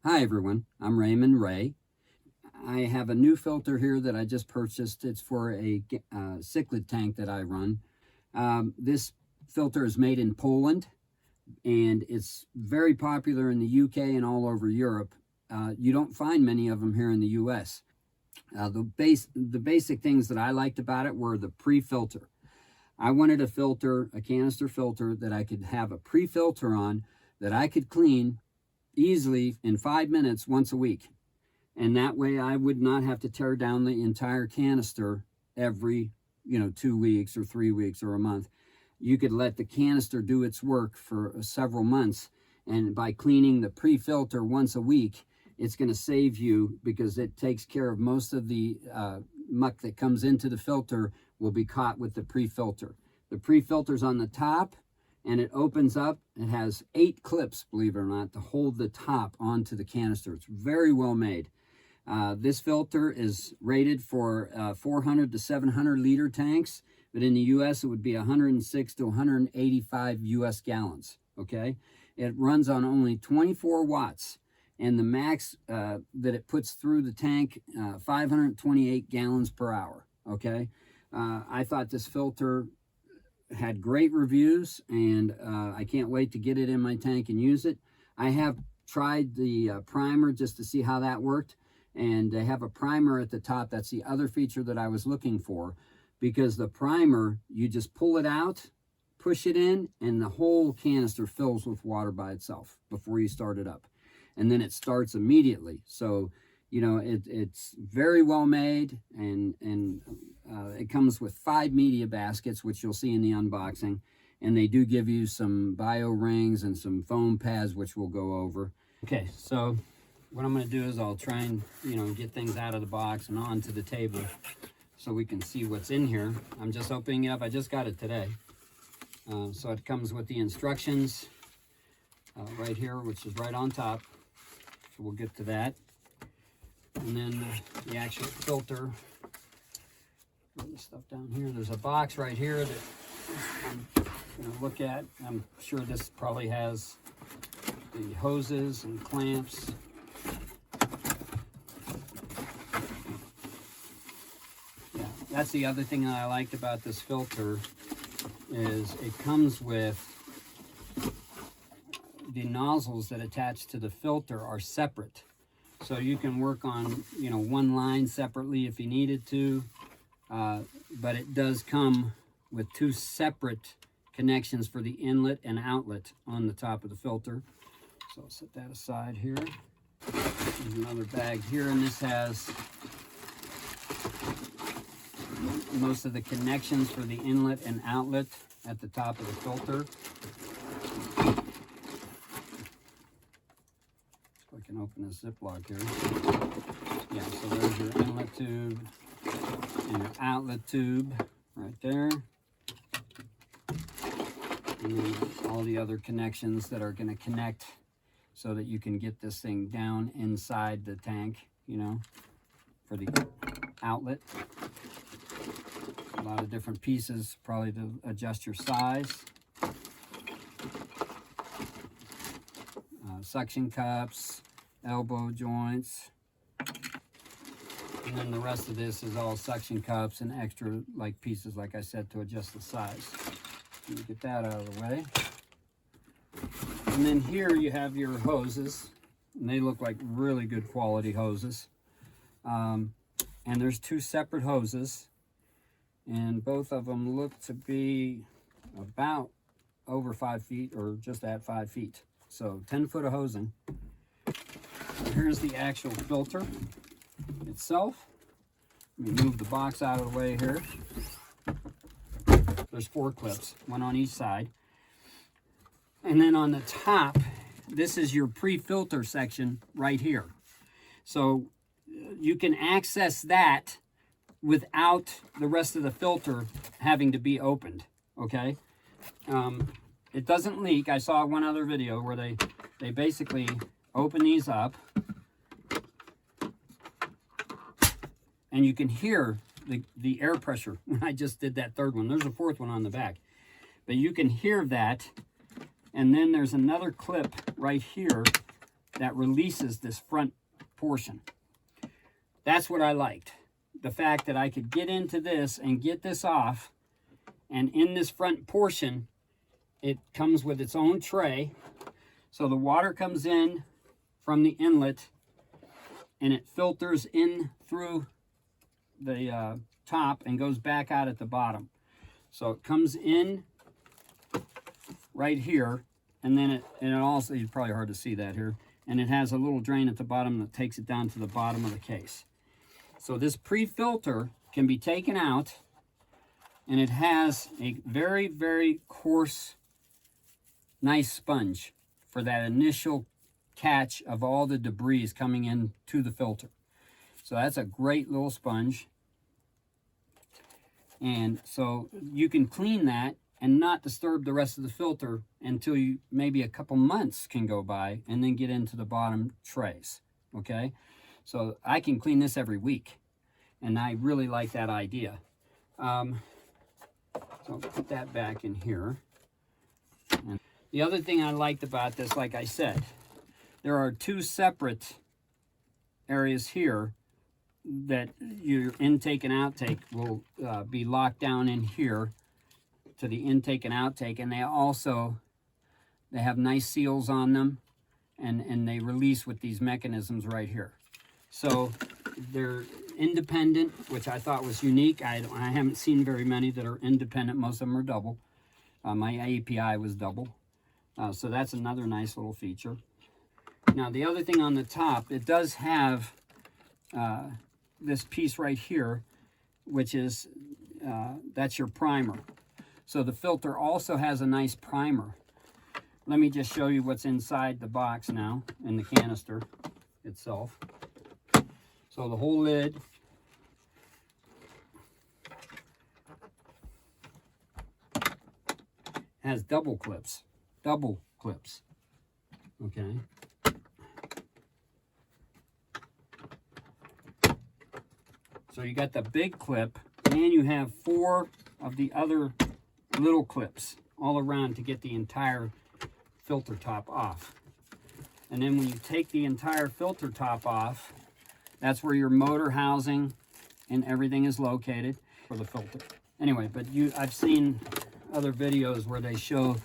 Hi everyone, I'm Raymond Ray. I have a new filter here that I just purchased. It's for a cichlid tank that I run. This filter is made in Poland and it's very popular in the UK and all over Europe. You don't find many of them here in the US. The basic things that I liked about it were the pre-filter. I wanted a filter, a canister filter, that I could have a pre-filter on that I could clean easily in 5 minutes once a week. And that way I would not have to tear down the entire canister every 2 weeks or 3 weeks or a month. You could let the canister do its work for several months, and by cleaning the pre-filter once a week, it's going to save you, because it takes care of most of the muck that comes into the filter will be caught with the pre-filter. The pre-filter's on the top, and it opens up. It has 8 clips, believe it or not, to hold the top onto the canister. It's very well made. This filter is rated for 400 to 700 liter tanks, but in the US it would be 106 to 185 US gallons, okay? It runs on only 24 watts, and the max that it puts through the tank, 528 gallons per hour, okay? I thought this filter had great reviews, and I can't wait to get it in my tank and use it. I have tried the primer just to see how that worked, and they have a primer at the top. That's the other feature that I was looking for, because the primer, you just pull it out, push it in, and the whole canister fills with water by itself before you start it up, and then it starts immediately. So it's very well made, and it comes with 5 media baskets, which you'll see in the unboxing, and they do give you some bio rings and some foam pads, which we'll go over. Okay, so what I'm going to do is I'll try and get things out of the box and onto the table so we can see what's in here. I'm just opening it up. I just got it today. So it comes with the instructions right here, which is right on top. So we'll get to that. And then the actual filter. Put the stuff down here. There's a box right here that I'm going to look at. I'm sure this probably has the hoses and clamps. Yeah, that's the other thing that I liked about this filter, is it comes with the nozzles that attach to the filter are separate. So you can work on, one line separately if you needed to, but it does come with 2 separate connections for the inlet and outlet on the top of the filter. So I'll set that aside here. There's another bag here, and this has most of the connections for the inlet and outlet at the top of the filter. I can open this Ziploc here. Yeah, so there's your inlet tube and your outlet tube right there. And then all the other connections that are going to connect so that you can get this thing down inside the tank, for the outlet. A lot of different pieces, probably to adjust your size. Suction cups, elbow joints, and then the rest of this is all suction cups and extra pieces, like I said, to adjust the size. Let me get that out of the way. And then here you have your hoses, and they look like really good quality hoses. And there's 2 separate hoses, and both of them look to be about over 5 feet, or just at 5 feet. So 10 foot of hosing. Here's the actual filter itself. Let me move the box out of the way here. There's 4 clips, 1 on each side. And then on the top, this is your pre-filter section right here. So you can access that without the rest of the filter having to be opened, okay? It doesn't leak. I saw one other video where they basically open these up, and you can hear the air pressure when I just did that 3rd one. There's a 4th one on the back, but you can hear that. And then there's another clip right here that releases this front portion. That's what I liked. The fact that I could get into this and get this off, and in this front portion, it comes with its own tray. So the water comes in from the inlet and it filters in through the top and goes back out at the bottom. So it comes in right here, and then it also, it's probably hard to see that here, and it has a little drain at the bottom that takes it down to the bottom of the case. So this pre-filter can be taken out, and it has a very, very coarse, nice sponge for that initial catch of all the debris coming into the filter. So that's a great little sponge. And so you can clean that and not disturb the rest of the filter until you maybe a couple months can go by, and then get into the bottom trays. Okay, so I can clean this every week, and I really like that idea. So I'll put that back in here. And the other thing I liked about this, like I said, there are two separate areas here that your intake and outtake will be locked down in here to the intake and outtake, and they have nice seals on them, and they release with these mechanisms right here. So they're independent, which I thought was unique. I haven't seen very many that are independent. Most of them are double. My API was double. So that's another nice little feature. Now the other thing on the top, it does have this piece right here, which is, that's your primer. So the filter also has a nice primer. Let me just show you what's inside the box now, in the canister itself. So the whole lid has double clips, okay? So you got the big clip, and you have 4 of the other little clips all around to get the entire filter top off. And then when you take the entire filter top off, that's where your motor housing and everything is located for the filter. Anyway, but I've seen other videos where they show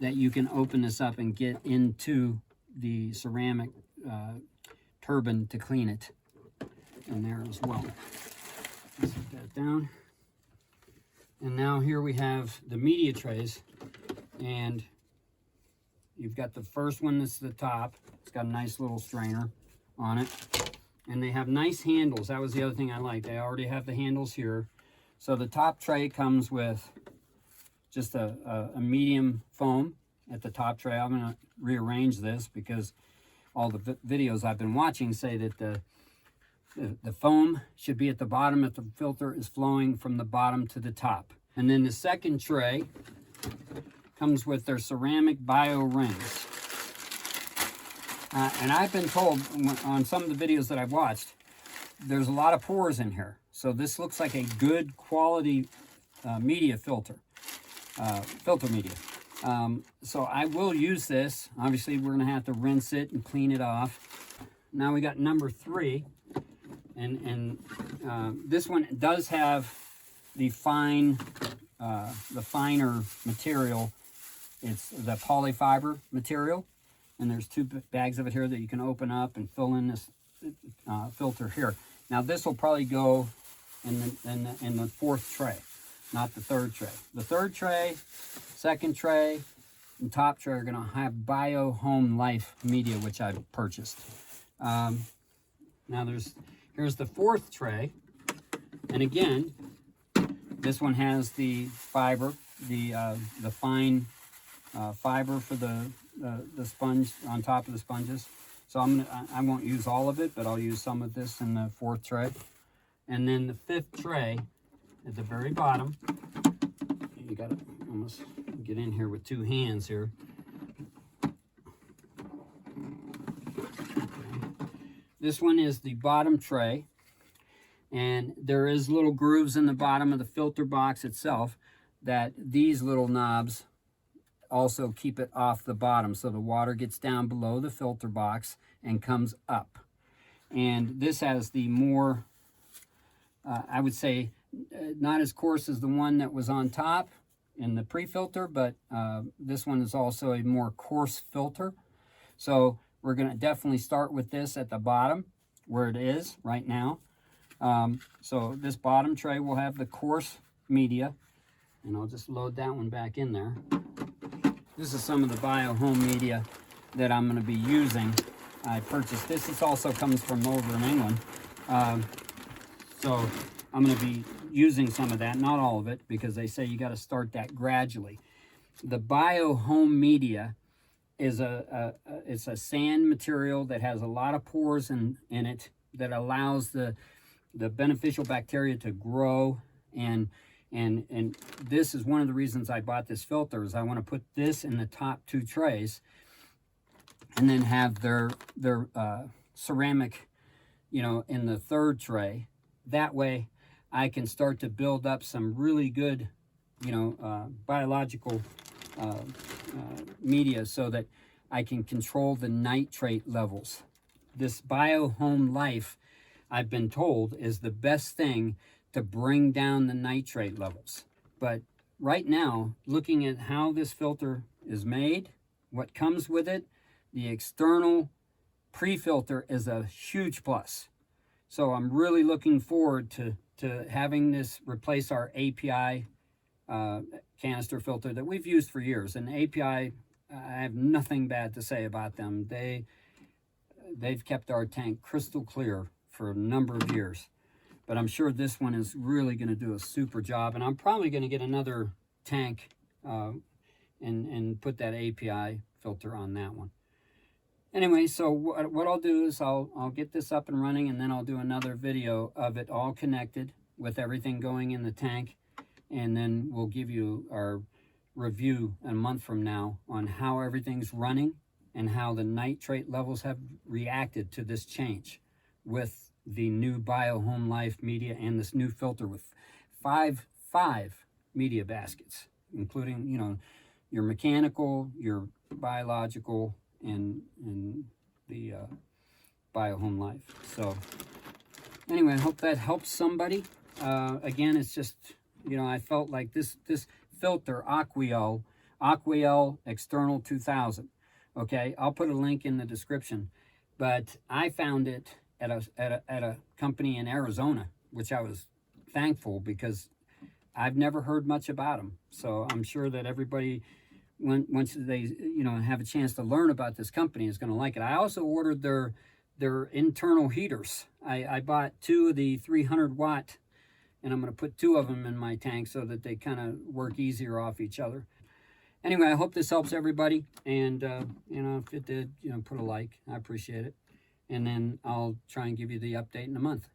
that you can open this up and get into the ceramic turbine to clean it in there as well. Let's put that down. And now here we have the media trays, and you've got the first one that's the top. It's got a nice little strainer on it, and they have nice handles. That was the other thing I liked. They already have the handles here. So the top tray comes with just a medium foam at the top tray. I'm going to rearrange this because all the videos I've been watching say that the foam should be at the bottom if the filter is flowing from the bottom to the top. And then the second tray comes with their ceramic bio rings. And I've been told on some of the videos that I've watched, there's a lot of pores in here. So this looks like a good quality media filter media. So I will use this. Obviously, we're going to have to rinse it and clean it off. Now we got number 3. And this one does have the finer material. It's the polyfiber material, and there's 2 bags of it here that you can open up and fill in this filter here. Now this will probably go in the 4th tray, not the 3rd tray. The 3rd tray, 2nd tray, and top tray are going to have Bio Home Life media, which I've purchased. Now here's the 4th tray, and again, this one has the fiber, the fine fiber for the sponge on top of the sponges. So I won't use all of it, but I'll use some of this in the 4th tray. And then the 5th tray at the very bottom, you got to almost get in here with 2 hands here. This one is the bottom tray, and there is little grooves in the bottom of the filter box itself that these little knobs also keep it off the bottom, so the water gets down below the filter box and comes up. And this has the more, I would say, not as coarse as the one that was on top in the pre-filter, but this one is also a more coarse filter. So we're going to definitely start with this at the bottom where it is right now. So this bottom tray will have the coarse media, and I'll just load that one back in there. This is some of the BioHome media that I'm going to be using. I purchased this. This also comes from over in England. So I'm going to be using some of that, not all of it, because they say you got to start that gradually. The BioHome media is it's a sand material that has a lot of pores in it that allows the beneficial bacteria to grow, and this is one of the reasons I bought this filter, is I want to put this in the top 2 trays and then have their ceramic, you know, in the 3rd tray. That way I can start to build up some really good, you know, biological media, so that I can control the nitrate levels. This BioHome Life, I've been told, is the best thing to bring down the nitrate levels. But right now, looking at how this filter is made, what comes with it, the external pre-filter is a huge plus. So I'm really looking forward to having this replace our API canister filter that we've used for years. And API, I have nothing bad to say about them. They've kept our tank crystal clear for a number of years. But I'm sure this one is really going to do a super job. And I'm probably going to get another tank and put that API filter on that one. Anyway, so what I'll do is I'll get this up and running, and then I'll do another video of it all connected with everything going in the tank. And then we'll give you our review a month from now on how everything's running and how the nitrate levels have reacted to this change with the new BioHome Life media and this new filter with five media baskets, including, you know, your mechanical, your biological, and the BioHome Life. So anyway, I hope that helps somebody. Again, it's just, you know, I felt like this filter, Aquael External 2000. Okay, I'll put a link in the description. But I found it at a company in Arizona, which I was thankful, because I've never heard much about them. So I'm sure that everybody, once they, you know, have a chance to learn about this company, is going to like it. I also ordered their internal heaters. I bought 2 of the 300 watt, and I'm going to put 2 of them in my tank so that they kind of work easier off each other. Anyway, I hope this helps everybody. And, you know, if it did, you know, put a like. I appreciate it. And then I'll try and give you the update in a month.